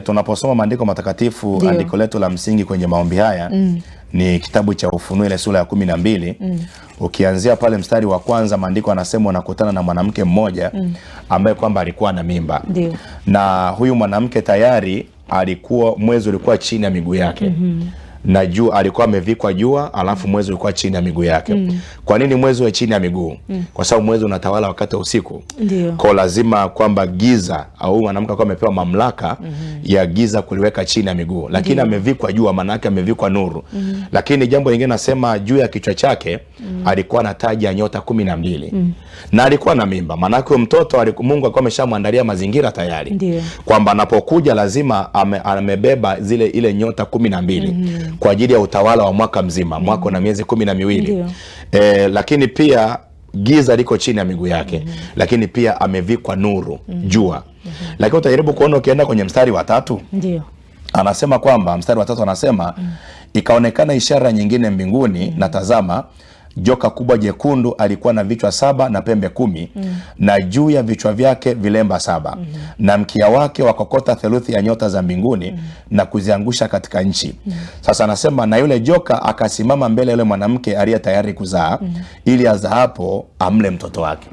Tunaposoma maandiko matakatifu, andiko letu la msingi kwenye maombi haya ni kitabu cha Ufunuo ile sura ya 12. Ukianzia pale mstari wa kwanza, maandiko anasema unakutana na mwanamke mmoja ambaye kwamba alikuwa na mimba. Ndiyo. Na huyu mwanamke tayari alikuwa, mwezi ulikuwa chini ya miguu yake. Na juu alikuwa amevikwa jua, alafu mwezi ulikuwa chini ya miguu yake. Kwa nini mwezi uwe chini ya miguu? Kwa sababu mwezi unatawala wakati wa usiku. Ndiyo. Kwa lazima kwamba giza, au mwanamke alikuwa amepewa mamlaka ya giza kuliweka chini ya miguu. Lakini amevikwa jua, maana yake amevikwa nuru. Lakini jambo lingine nasema juu ya kichwa chake alikuwa na taji ya nyota 12. Na alikuwa na mimba. Maana yake mtoto Mungu alikuwa ameshamwandalia mazingira tayari. Ndiyo. Kwamba anapokuja lazima amebeba ile nyota 12. Kwa ajili ya utawala wa mwaka mzima, mwaka na miezi 12. Lakini pia giza liko chini ya miguu yake. Lakini pia amevikwa nuru, jua. Lakini utajaribu kuona ukienda kwenye mstari wa 3. Ndio. Anasema kwamba mstari wa 3 anasema ikaonekana ishara nyingine mbinguni, na tazama joka kubwa jekundu alikuwa na vichwa 7 na pembe 10, na juu ya vichwa vyake vilemba 7, na mkia wake wakokota theluthi ya nyota za mbinguni na kuziangusha katika nchi. Sasa anasema na yule joka akasimama mbele yule mwanamke aliye tayari kuzaa, ili azaapo amle mtoto wake.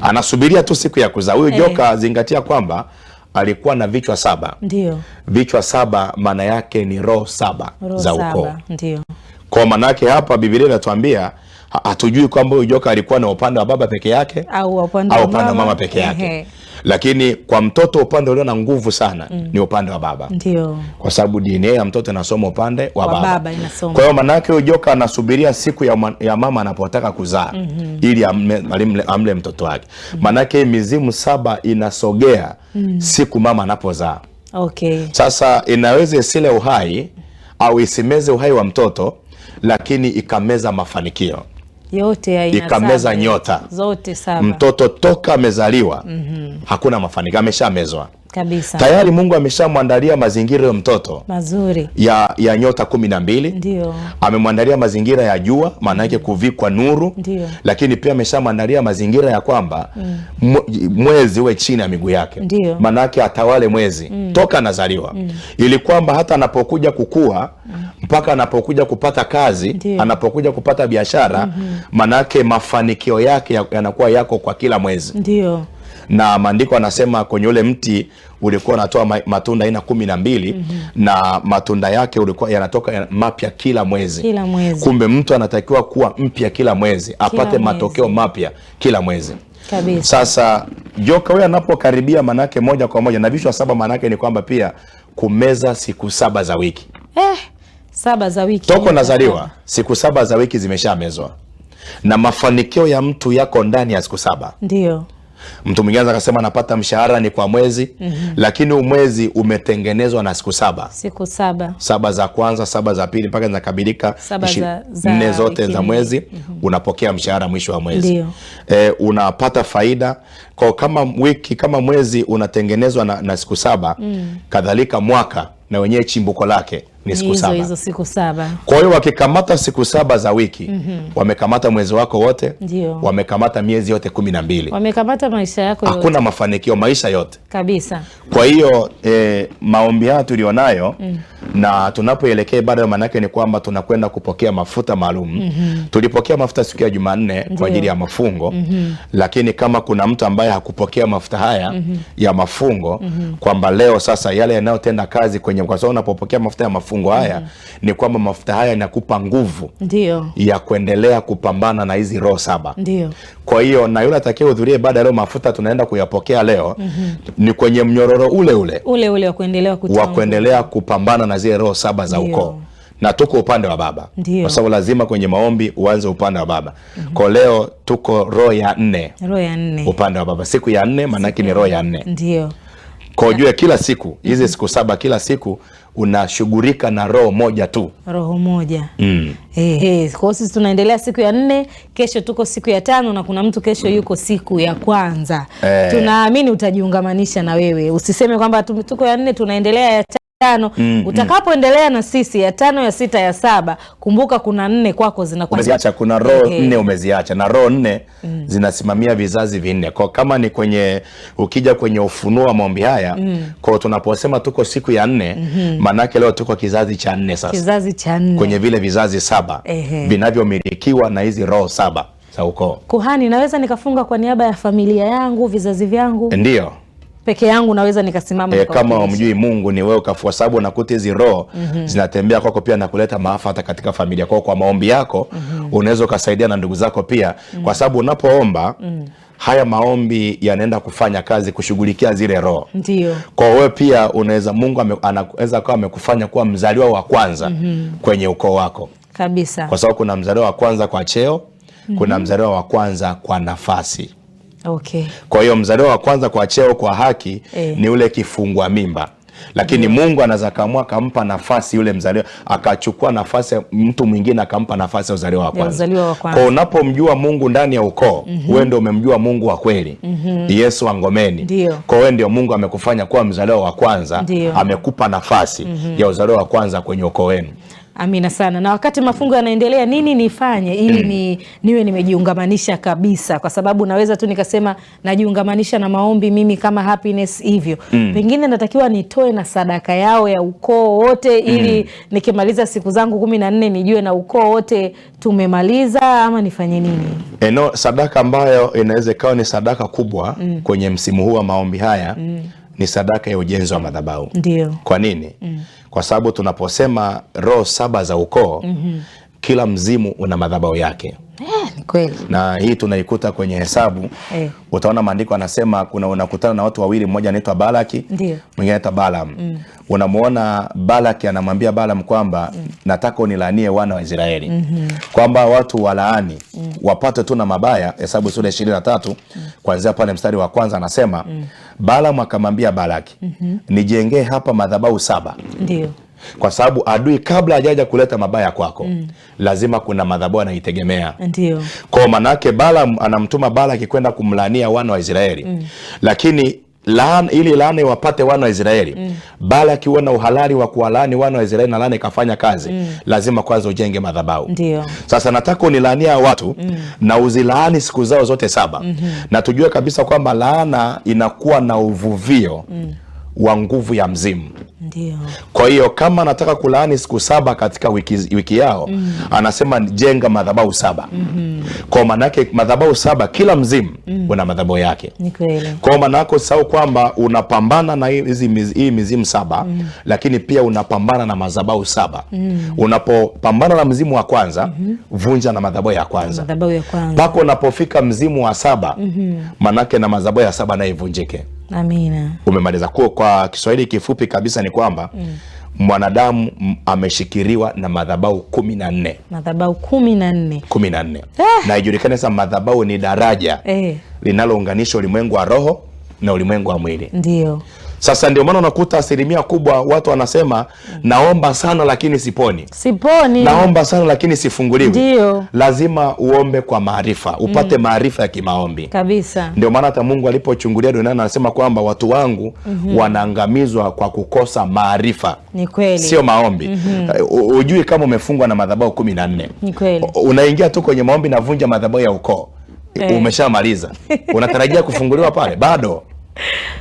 Anasubiria tu siku ya kuzaa. Huyu joka, zingatia kwamba alikuwa na vichwa 7. Ndio. Vichwa 7 maana yake ni roho 7 za ukoo. Ndio. Kwa maana yake hapa Biblia inatuambia hatujui kwamba huyu joka alikuwa na upande wa baba peke yake au upande wa mama peke yake. Lakini kwa mtoto upande ulio na nguvu sana ni upande wa baba. Ndio. Kwa sababu DNA ya mtoto inasoma upande wa baba. Kwa hiyo maana yake huyu joka anasubiria siku ya mama anapotaka kuzaa ili amle mtoto wake. Maana yake mizimu 7 inasogea siku mama anapozaa. Sasa inaweza isile uhai au isimeze uhai wa mtoto, lakini ikameza mafanikio yote, ikameza nyota zote 7. Mtoto toka amezaliwa hakuna mafanikio, ameshamezwa kabisa. Tayari Mungu ameshamwandalia mazingira ya mtoto mazuri ya nyota 12. Ndio. Amemwandalia mazingira ya jua, maana yake kuvikwa nuru. Ndio. Lakini pia ameshamwandalia mazingira ya kwamba mwezi uwe chini ya miguu yake. Maana yake atawale mwezi toka anazaliwa. Ili kwamba hata anapokuja kukua mpaka anapokuja kupata kazi, anapokuja kupata biashara, maana yake mafanikio yake yanakuwa yako kwa kila mwezi. Ndio. Na maandiko anasema kwenye ule mti ulikuwa unatoa matunda aina 12 na matunda yake ulikuwa yanatoka mapya kila mwezi. Kumbe mtu anatakiwa kuwa mpya kila mwezi, apate matokeo mapya kila mwezi. Kabisa. Sasa joka huyo anapokaribia, manake moja kwa moja na vichwa 7, manake ni kwamba pia kumeza siku 7 za wiki. 7 za wiki. Toko nazaliwa, siku 7 za wiki zimeshamezwa. Na mafanikio ya mtu yako ndani ya siku 7. Ndio. Mtu mwingine akasema anapata mshahara ni kwa mwezi, lakini mwezi umetengenezwa na siku 7. Siku 7. 7 za kwanza, 7 za pili, mpaka zinakabilika 4 zote za mwezi, unapokea mshahara mwisho wa mwezi. Unapata faida. Kwa kama mwezi unatengenezwa na siku 7, kadhalika mwaka na wenyewe chimbuko lake ni siku 7. Hizo siku 7. Kwa hiyo wakikamata siku 7 za wiki, wamekamata mwezi wako wote. Ndio. Wamekamata miezi yote 12. Wamekamata maisha yako yote. Hakuna mafanikio maisha yote. Kabisa. Kwa hiyo maombi haya tulionayo na tunapoelekea ibada, maana yake ni kwamba tunakwenda kupokea mafuta maalum. Tulipokea mafuta siku ya Jumanne kwa ajili ya mafungo. Lakini kama kuna mtu ambaye hakupokea mafuta haya ya mafungo, kwamba leo sasa yale yanayotenda kazi kwa sababu unapopokea mafuta ya mafungo haya ni kwamba mafuta haya yanakupa nguvu. Ndio. Ya kuendelea kupambana na hizi roho 7. Ndio. Kwa hiyo na yule atakayehudhuria ibada leo, mafuta tunaenda kuyapokea leo ni kwenye mnyororo ule wa kuendelea kupambana na zile roho 7 za ukoo. Na tuko upande wa baba. Kwa sababu lazima kwenye maombi uanze upande wa baba. Kwa leo tuko roho ya 4. Roho ya 4. Upande wa baba. Siku ya 4 maana yake ni roho ya 4. Ndio. Kwa jua kila siku, hizi siku 7 kila siku unashughulika na roho moja tu. Roho moja. Kwa sisi tunaendelea siku ya 4, kesho tuko siku ya 5, na kuna mtu kesho yuko siku ya kwanza. Tunaamini utajiungamanisha na wewe. Usiseme kwamba tuko ya 4 tunaendelea ya 5. Utakapoendelea na sisi ya 5, ya 6, ya 7, kumbuka kuna 4 kwako zinakuwa umeziacha. Kuna roho 4 umeziacha, na roho 4 zinasimamia vizazi 4. Kwa kama ni kwenye ukija kwenye ufunuo wa maombi haya, kwa tunaposema tuko siku ya 4, manake leo tuko kizazi cha 4 sasa. Kizazi cha 4. Kwenye vile vizazi 7 vinavyomilikiwa na hizi roho 7 za ukoo. Kuhani, naweza nikafunga kwa niaba ya familia yangu, vizazi vyangu? Ndio. Peke yangu naweza nikasimama kama umjui Mungu ni wewe ukafua, sababu nakuta hizi roho zinatembea kwako pia na kuleta maafa hata katika familia kwako. Kwa maombi yako unaweza ukasaidia na ndugu zako pia, kwa sababu unapoomba haya maombi yanaenda kufanya kazi kushughulikia zile roho. Ndio. Kwa wewe pia unaweza, Mungu anaweza kuwa amekufanya kuwa mzaliwa wa kwanza kwenye ukoo wako. Kabisa. Kwa sababu kuna mzaliwa wa kwanza kwa cheo, kuna mzaliwa wa kwanza kwa nafasi. Okay. Kwa hiyo mzaliwa wa kwanza kwa cheo, kwa haki ni ule kifungua mimba. Lakini Mungu anaweza kaamua akampa nafasi yule mzaliwa, akachukua nafasi mtu mwingine akampa nafasi ya uzaliwa wa kwanza. Kwa unapomjua Mungu ndani ya ukoo, wewe ndio umemjua Mungu wa kweli. Yesu wa Ngomeni. Kwa wewe ndio Mungu amekufanya kuwa mzaliwa wa kwanza, amekupa nafasi ya uzaliwa wa kwanza kwenye ukoo wenu. Amina sana. Na wakati mafungo yanaendelea, nini nifanye ili niwe nimejiungamanisha kabisa? Kwa sababu naweza tu nikasema najiungamanisha na maombi mimi kama Happiness hivyo. Pengine natakiwa nitoe na sadaka yao ya ukoo wote ili nikimaliza siku zangu 14 nijue na ukoo wote tumemaliza, ama nifanye nini? Sadaka ambayo inaweza ikawa ni sadaka kubwa kwenye msimu huu wa maombi haya ni sadaka ya ujenzi wa madhabahu. Ndio. Kwa nini? Kwa sababu tunaposema roho 7 za ukoo, kila mzimu una madhabahu yake. Ni kweli. Na hii tunaikuta kwenye Hesabu. Utaona maandiko anasema unakutana na watu wawili, mmoja anaitwa Balaki, mwingine anaitwa Balaam. Unamuona Balaki anamwambia Balaam kwamba nataka unilaanie wana wa Israeli. Kwamba watu walaani, wapate tu na mabaya. Hesabu sura 23 kuanzia pale mstari wa kwanza anasema Balaam akamwambia Balaki, nijengee hapa madhabahu 7. Ndio. Kwa sababu adui kabla hajaja kuleta mabaya kwako, lazima kuna madhabahu anaitegemea. Ndio. Kwa manake Balaam anamtuma Balaki kwenda kumlaania wana wa Israeli. Lakini ili laana wapate wana wa Israeli, Balaki huwa na uhalali wa kuwalaani wana wa Israeli na laana ikafanya kazi, lazima kwanza ujenge madhabahu. Ndio. Sasa nataka unilaania watu na uzilaani siku zao zote 7. Na tujue kabisa kwamba laana inakuwa na uvuvio wa nguvu ya mzimu. Ndio. Kwa hiyo kama anataka kulaani siku 7 katika wiki yao, anasema jenga madhabahu 7. Kwa maana yake madhabahu 7 kila mzimu una madhabahu yake. Ni kweli. Kwa maana yako sawa kwamba unapambana na hii mizimu 7, lakini pia unapambana na madhabahu 7. Unapopambana na mzimu wa kwanza, vunja na madhabahu ya kwanza. Madhabahu ya kwanza. Pako unapofika mzimu wa 7, manake na madhabahu ya 7 na ivunjike. Amina. Umemaliza. Kwa Kiswahili kifupi kabisa ni kwamba mwanadamu ameshikiriwa na madhabahu 14. Madhabahu 14. 14. Na ijulikane sasa madhabahu ni daraja linalounganisha ulimwengu wa roho na ulimwengu wa mwili. Ndio. Sasa ndio maana unakuta asilimia kubwa watu wanasema naomba sana lakini siponi. Naomba sana lakini sifunguliwi. Ndio. Lazima uombe kwa maarifa, upate maarifa ya kimaombi. Kabisa. Ndio maana hata Mungu alipochungulia duniani anasema kwamba watu wangu wanaangamizwa kwa kukosa maarifa. Ni kweli. Sio maombi. Ujui kama umefungwa na madhabahu 14. Ni kweli. Unaingia tu kwenye maombi na vunja madhabahu ya ukoo. Umeshamaliza. Unatarajia kufunguliwa pale? Bado.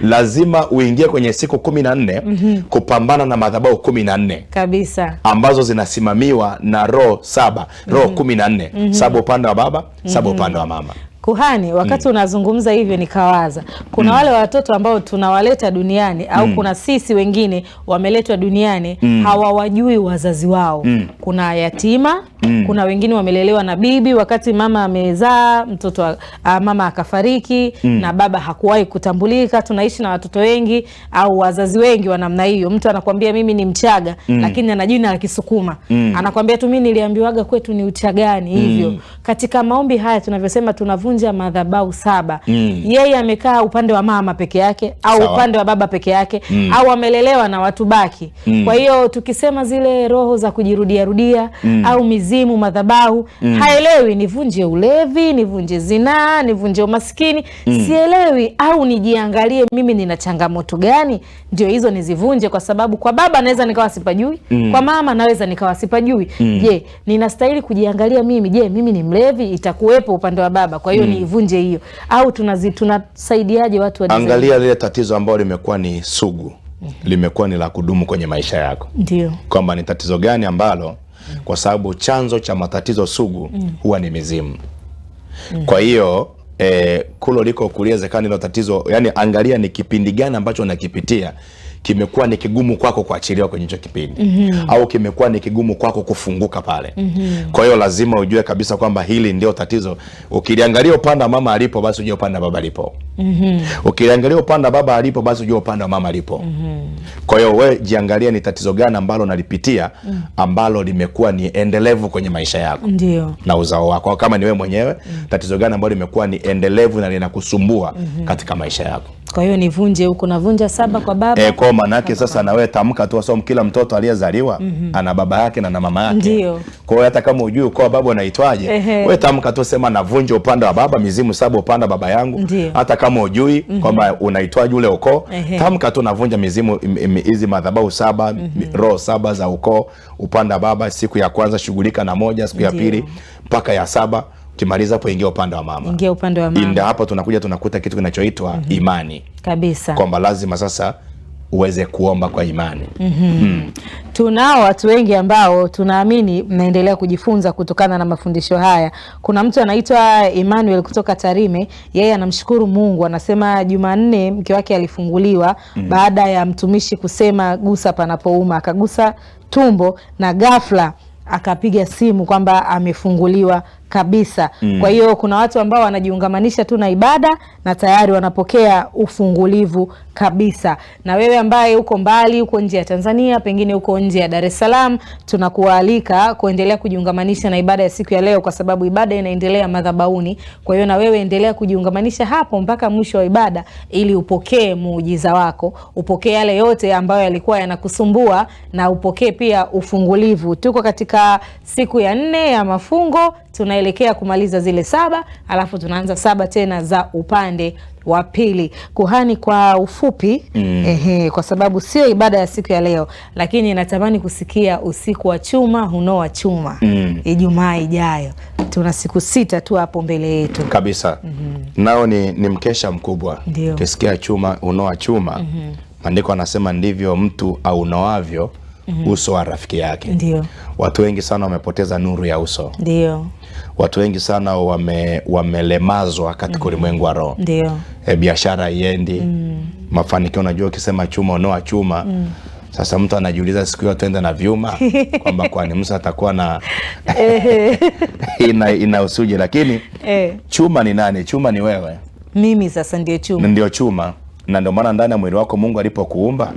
Lazima uingie kwenye siku 14 kupambana na madhabahu 14 kabisa, ambazo zinasimamiwa na roho 7, roho 14, 7 upande wa baba, 7 upande wa mama. Kuhani, wakati unazungumza hivyo nikawaza, kuna wale watoto ambao tunawaleta duniani au kuna sisi wengine wameletwa duniani hawawajui wazazi wao. Kuna yatima, kuna wengine wamelelewa na bibi wakati mama amezaa mtoto, mama akafariki na baba hakuwahi kutambulika. Tunaishi na watoto wengi au wazazi wengi wa namna hiyo. Mtu anakuambia mimi ni Mchaga lakini ana jina la Kisukuma. Anakuambia tu mimi niliambiwaga kwetu ni Uchagani hivyo. Katika maombi haya tunavyosema tunavunja madhabahu 7. Yeye amekaa upande wa mama peke yake au upande wa baba peke yake au amelelewa na watu baki. Kwa hiyo tukisema zile roho za kujirudia rudia au mizimu mizimu, madhabahu. Haelewi nivunje ulevi, nivunje zinaa, nivunje umaskini, sielewi, au nijiangalie mimi nina changamoto gani ndio hizo nizivunje, kwa sababu kwa baba naweza nikawa sipajui, kwa mama naweza nikawa sipajui. Je, ninastahili kujiangalia mimi, je mimi ni mlevi, itakuwepo upande wa baba, kwa hiyo niivunje hiyo, au tunasaidiaje watu wa design? Angalia lile tatizo ambalo limekuwa ni sugu, limekuwa ni la kudumu kwenye maisha yako. Ndio. Kwamba ni tatizo gani ambalo kwa sababu chanzo cha matatizo sugu huwa ni mizimu. Kwa hiyo kulo liko kuliwezekana hilo tatizo, yani angalia ni kipindi gani ambacho unakipitia kimekuwa ni kigumu kwako kuachiliwa kwenye hicho kipindi, au kimekuwa ni kigumu kwako kufunguka pale. Kwa hiyo lazima ujue kabisa kwamba hili ndio tatizo. Ukiliangalia upande wa mama alipo, basi ujue upande wa baba alipo. Ukiliangalia upande wa baba alipo, basi ujue upande wa mama alipo. Kwa hiyo wewe jiangalia ni tatizo gani ambalo unalipitia ambalo limekuwa ni endelevu kwenye maisha yako. Ndio. Na uzao wako. Kama ni wewe mwenyewe, tatizo gani ambalo limekuwa ni endelevu na linakusumbua katika maisha yako. Kwa hiyo nivunje huko, navunja 7 kwa baba. Kwa maana yake sasa na wewe tamka tu, sababu kila mtoto aliyezaliwa ana baba yake na mama yake. Ndio. Kwa hiyo hata kama hujui ukoo baba unaitwaje, wewe tamka tu, sema navunja upande wa baba, mizimu 7 upande wa baba yangu. Ndiyo. Hata kama hujui kwamba unaitwaje ule ukoo, tamka tu navunja mizimu hizi madhabahu 7, roho 7 za ukoo upande wa baba. Siku ya kwanza shughulika na moja, siku ya pili mpaka ya 7. Kimaliza hapo ingia upande wa mama. Ingia upande wa mama. Ndio hapo tunakuta kitu kinachoitwa imani. Kabisa. Kwamba lazima sasa uweze kuomba kwa imani. Tunao watu wengi ambao tunaamini mnaendelea kujifunza kutokana na mafundisho haya. Kuna mtu anaitwa Emmanuel kutoka Tarime, yeye anamshukuru Mungu, anasema Jumanne mke wake alifunguliwa baada ya mtumishi kusema gusa panapouma, akagusa tumbo na ghafla akapiga simu kwamba amefunguliwa kabisa. Kwa hiyo kuna watu ambao wanajiungamanisha tu na ibada na tayari wanapokea ufungulivu kabisa. Na wewe ambaye uko mbali, uko nje ya Tanzania, pengine uko nje ya Dar es Salaam, tunakualika kuendelea kujiungamanisha na ibada ya siku ya leo, kwa sababu ibada inaendelea madhabahuni. Kwa hiyo na wewe endelea kujiungamanisha hapo mpaka mwisho wa ibada, ili upokee muujiza wako, upokee yale yote ambayo yalikuwa yanakusumbua, na upokee pia ufungulivu. Tuko katika siku ya 4 ya mafungo, tunaelekea kumaliza zile 7, alafu tunaanza 7 tena za upande wa pili. Kuhani, kwa ufupi, kwa sababu sio ibada ya siku ya leo, lakini natamani kusikia usiku wa chuma hunoa chuma. Ijumaa ijayo tuna siku 6 tu hapo mbele yetu kabisa. Nao ni mkesha mkubwa. Ukisikia chuma hunoa chuma, maandiko anasema ndivyo mtu aunoavyo uso wa rafiki yake. Ndio. Watu wengi sana wamepoteza nuru ya uso. Ndio. Watu wengi sana wamelemazwa katika ulimwengu wa roho. Ndio. Biashara haiendi, mafanikio, unajua ukisema chuma unoa chuma. Sasa mtu anajiuliza siku hiyo tuende na vyuma kwamba kwani Musa atakuwa na ina usuje, lakini chuma ni nani? Chuma ni wewe. Mimi sasa ndio chuma. Ndio chuma. Na ndio maana ndani ya mwili wako Mungu alipokuumba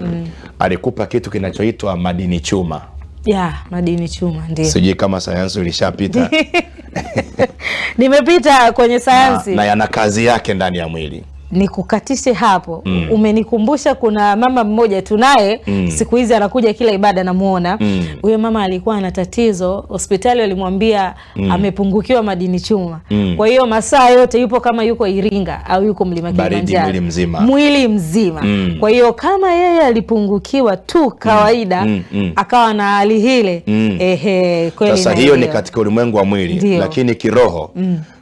alikupa kitu kinachoitwa madini chuma. Madini chuma, ndio. Sijui kama sayansi ilishapita. Nimepita kwenye sayansi. Na yana kazi yake ndani ya mwili. Nikukatishe hapo. Umenikumbusha kuna mama mmoja tunaye siku hizi anakuja kila ibada namuona. Huyo mama alikuwa na tatizo, hospitali walimwambia amepungukiwa madini chuma. Kwa hiyo masaa yote yupo kama yuko Iringa au yuko Mlima Kilimanjaro. Mwili mzima. Kwa hiyo kama yeye alipungukiwa tu kawaida, akawa na hali hile. Kweli. Sasa hiyo ni katika ulimwengu wa mwili. Lakini kiroho,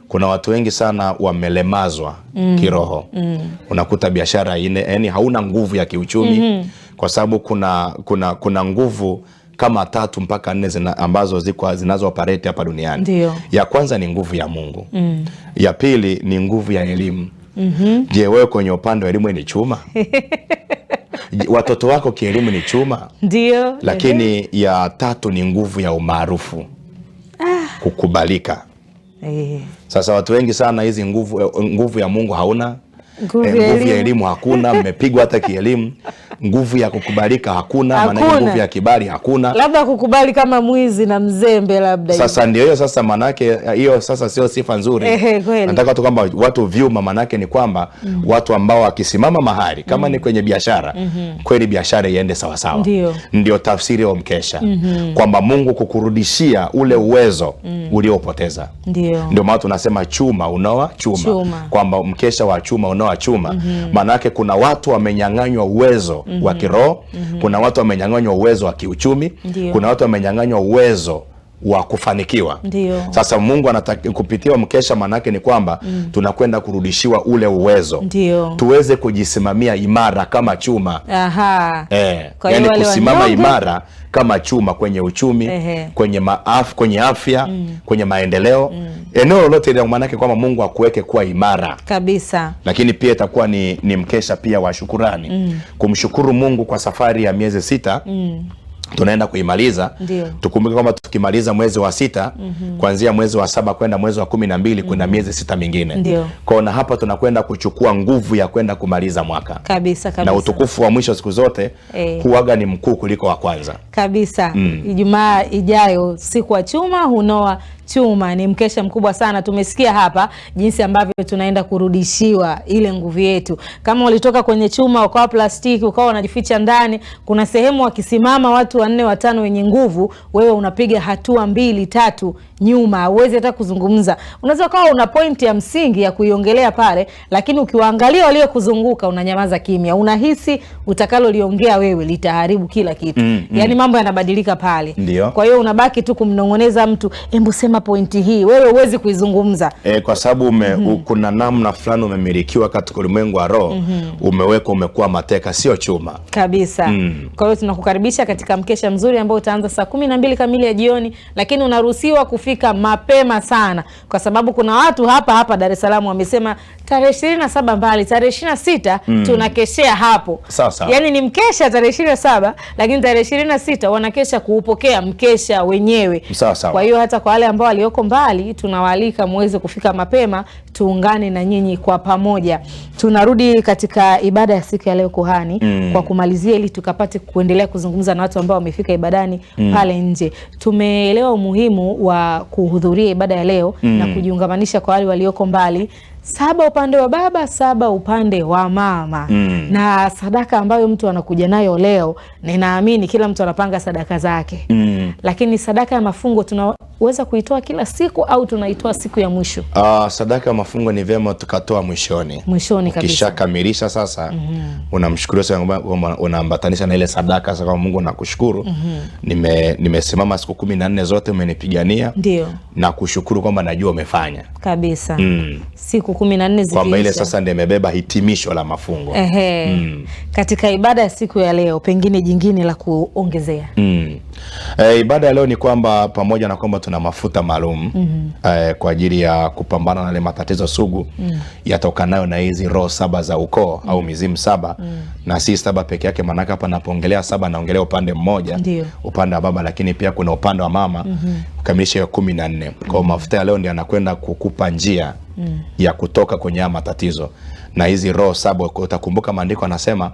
kuna watu wengi sana wamelemazwa kiroho. Unakuta biashara yani hauna nguvu ya kiuchumi, kwa sababu kuna nguvu kama 3 mpaka 4 ambazo zinazo operate hapa duniani. Ndiyo. Ya kwanza ni nguvu ya Mungu. Ya pili ni nguvu ya elimu. Je, wewe kwenye upande wa elimu ni chuma? Watoto wako kielimu ni chuma? Ndio. Lakini ya 3 ni nguvu ya umaarufu. Kukubalika. Sasa watu wengi sana hizi nguvu ya Mungu hauna, nguvu ya elimu hakuna, mmepigwa hata kielimu. Nguvu ya kukubalika hakuna, maana nguvu ya kibali hakuna. Labda kukubali kama mwizi na mzembe labda. Sasa ndio hiyo sasa, manake hiyo sasa sio sifa nzuri. Nataka tu kwamba watu vyuma, manake ni kwamba watu ambao wakisimama mahali kama ni kwenye biashara, kweli biashara iende sawa sawa. Ndio tafsiri ya mkesha. Kwamba Mungu kukurudishia ule uwezo uliopoteza. Ndio maana tunasema chuma unoa chuma. Kwamba mkesha wa chuma unoa chuma. Manake kuna watu wamenyang'anywa uwezo wa kiroho, kuna watu wamenyang'anywa uwezo wa kiuchumi, kuna watu wamenyang'anywa uwezo wa kufanikiwa. Sasa Mungu anataka kupitia mkesha, manake ni kwamba tunakwenda kurudishiwa ule uwezo. Tuweze kujisimamia imara kama chuma. Yani kusimama imara kama chuma kwenye uchumi, kwenye afya, kwenye maendeleo. Eneo lolote ile, manake kwamba Mungu akuweke kuwa imara kabisa. Lakini pia itakuwa ni mkesha pia wa shukurani. Kumshukuru Mungu kwa safari ya miezi 6. Tunaenda kuimaliza. Tukumbuke kwamba tukimaliza mwezi wa 6, kuanzia mwezi wa 7 kwenda mwezi wa 12 kuna miezi 6 mingine. Kwa na hapa tunakwenda kuchukua nguvu ya kwenda kumaliza mwaka. Kabisa. Na utukufu wa mwisho siku zote huaga ni mkuu kuliko wa kwanza. Kabisa. Ijumaa ijayo siku wa chuma hunoa chuma, ni mkesha mkubwa sana. Tumesikia hapa jinsi ambavyo tunaenda kurudishiwa ile nguvu yetu. Kama ulitoka kwenye chuma ukawa plastiki, ukawa unajificha ndani, kuna sehemu wakisimama watu 4 5 wenye nguvu, wewe unapiga hatua 2 3 nyuma, uweze hata kuzungumza. Unaweza kuwa una point ya msingi ya kuiongelea pale, lakini ukiwaangalia walio kuzunguka unanyamaza kimya. Unahisi utakalo liongea wewe litaharibu kila kitu. Yani mambo yanabadilika pale. Kwa hiyo unabaki tu kumnongoneza mtu, "Embu sema pointi hii." Wewe huwezi kuizungumza. Kwa sababu kuna namna fulani umemilikiwa katika ulimwengu wa roho, umewekwa, umekuwa mateka, sio chuma. Kabisa. Kwa hiyo tunakukaribisha katika mkesha mzuri ambao utaanza saa 12 kamili ya jioni, lakini unaruhusiwa kufika mapema sana, kwa sababu kuna watu hapa Dar es Salaam wamesema tarehe 27 mbali, tarehe 26 tunakeshea hapo. Yani ni mkesha tarehe 27, lakini tarehe 26 wanakesha kuupokea mkesha wenyewe. Kwa hiyo hata kwa wale ambao walioko mbali tunawaalika muweze kufika mapema, tuungane na nyinyi kwa pamoja. Tunarudi katika ibada ya siku ya leo kuhani, kwa kumalizia, ili tukapate kuendelea kuzungumza na watu ambao wamefika ibadani pale nje. Tumeelewa umuhimu wa kuhudhuria ibada ya leo na kujiungamanisha kwa wale walioko mbali. 7 upande wa baba, 7 upande wa mama. Na sadaka ambayo mtu anakuja nayo leo, ninaamini kila mtu anapanga sadaka zake. Lakini sadaka ya mafungo tunaweza kuitoa kila siku au tunaitoa siku ya mwisho? Sadaka ya mafungo ni vyema tukatoa mwishoni kabisa. Kisha kamilisha sasa, unamshukuru sana, unaambatanisha na ile sadaka. Sasa kama Mungu nakushukuru, nimesimama siku 14 zote umenipigania. Na kushukuru kwamba najua umefanya. Kabisa. Siku 14 zikiisha, kwamba ile sasa ndio imebeba hitimisho la mafungo. Katika ibada ya siku ya leo, pengine jingine la kuongezea. Ibada ya leo ni kwamba pamoja na kwamba tuna mafuta maalum kwa ajili ya kupambana na ile matatizo sugu yatokanayo na hizi roho 7 za ukoo au mizimu 7. Na si 7 peke yake, maana hapa napoongelea 7 naongelea upande mmoja, upande wa baba, lakini pia kuna upande wa mama, kukamilisha 14. Kwa mafuta ya leo ndio anakwenda kukupa njia ya kutoka kwenye haya matatizo na hizi roho 7. Utakumbuka maandiko anasema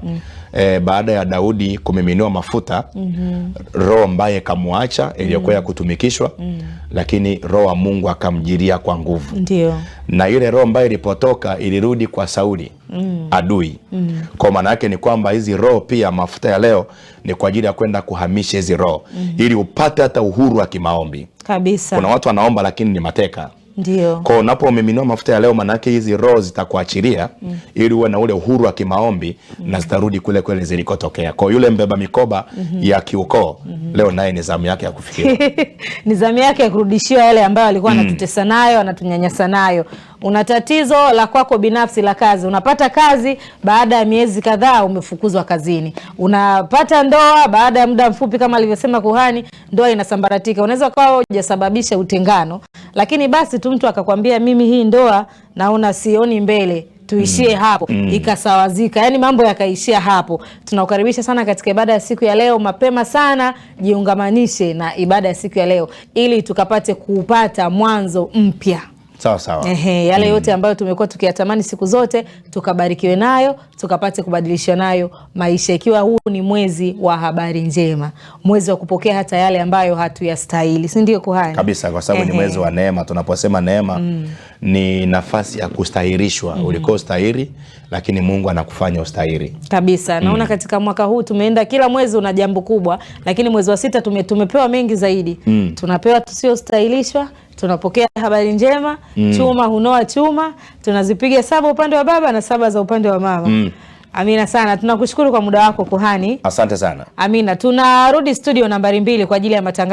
baada ya Daudi kumiminiwa mafuta, roho ambaye kamuacha iliyokuwa ya kutumikishwa, lakini roho wa Mungu akamjiria kwa nguvu. Na ile roho ambayo ilipotoka ilirudi kwa Sauli adui. Kwa maana yake ni kwamba hizi roho pia, mafuta ya leo ni kwa ajili ya kwenda kuhamisha hizi roho ili upate hata uhuru wa kimaombi. Kabisa. Kuna watu wanaomba lakini ni mateka. Kwa unapomiminiwa mafuta ya leo, manake hizi roho zitakuachilia ili uwe na ule uhuru wa kimaombi na zitarudi kule zilikotokea. Kwa yule mbeba mikoba ya kiukoo, leo naye ni zamu yake ya kufikia. Ni zamu yake ya kurudishiwa yale ambayo alikuwa anatutesa nayo, anatunyanyasa nayo. Una tatizo la kwako binafsi la kazi, unapata kazi, baada ya miezi kadhaa umefukuzwa kazini. Unapata ndoa, baada ya muda mfupi kama alivyosema kuhani, ndoa inasambaratika. Unaweza kuwa hujasababisha utengano, lakini basi tu mtu akakwambia, mimi hii ndoa naona sioni mbele, tuishie hapo, ikasawazika. Yani mambo yakaishia hapo. Tunakukaribisha sana katika ibada ya siku ya leo. Mapema sana jiungamanishe na ibada ya siku ya leo ili tukapate kupata mwanzo mpya. Sawa sawa. Yale yote ambayo tumekuwa tukiyatamani siku zote, tukabarikiwe nayo, tukapate kubadilisha nayo maisha, ikiwa huu ni mwezi wa habari njema, mwezi wa kupokea hata yale ambayo hatuyastahili, si ndio kuhani? Kabisa, kwa sababu ni mwezi wa neema. Tunaposema neema ni nafasi ya kustahirishwa. Ulikuwa ustahiri, lakini Mungu anakufanya ustahiri. Kabisa. Naona katika mwaka huu tumeenda, kila mwezi una jambo kubwa, lakini mwezi wa 6 tumepewa mengi zaidi. Tunapewa tusiostahilishwa, tunapokea habari njema, chuma hunoa chuma, tunazipiga 7 upande wa baba na 7 za upande wa mama. Amina sana. Tunakushukuru kwa muda wako kuhani. Asante sana. Amina. Tunarudi studio nambari 2 kwa ajili ya matangazo.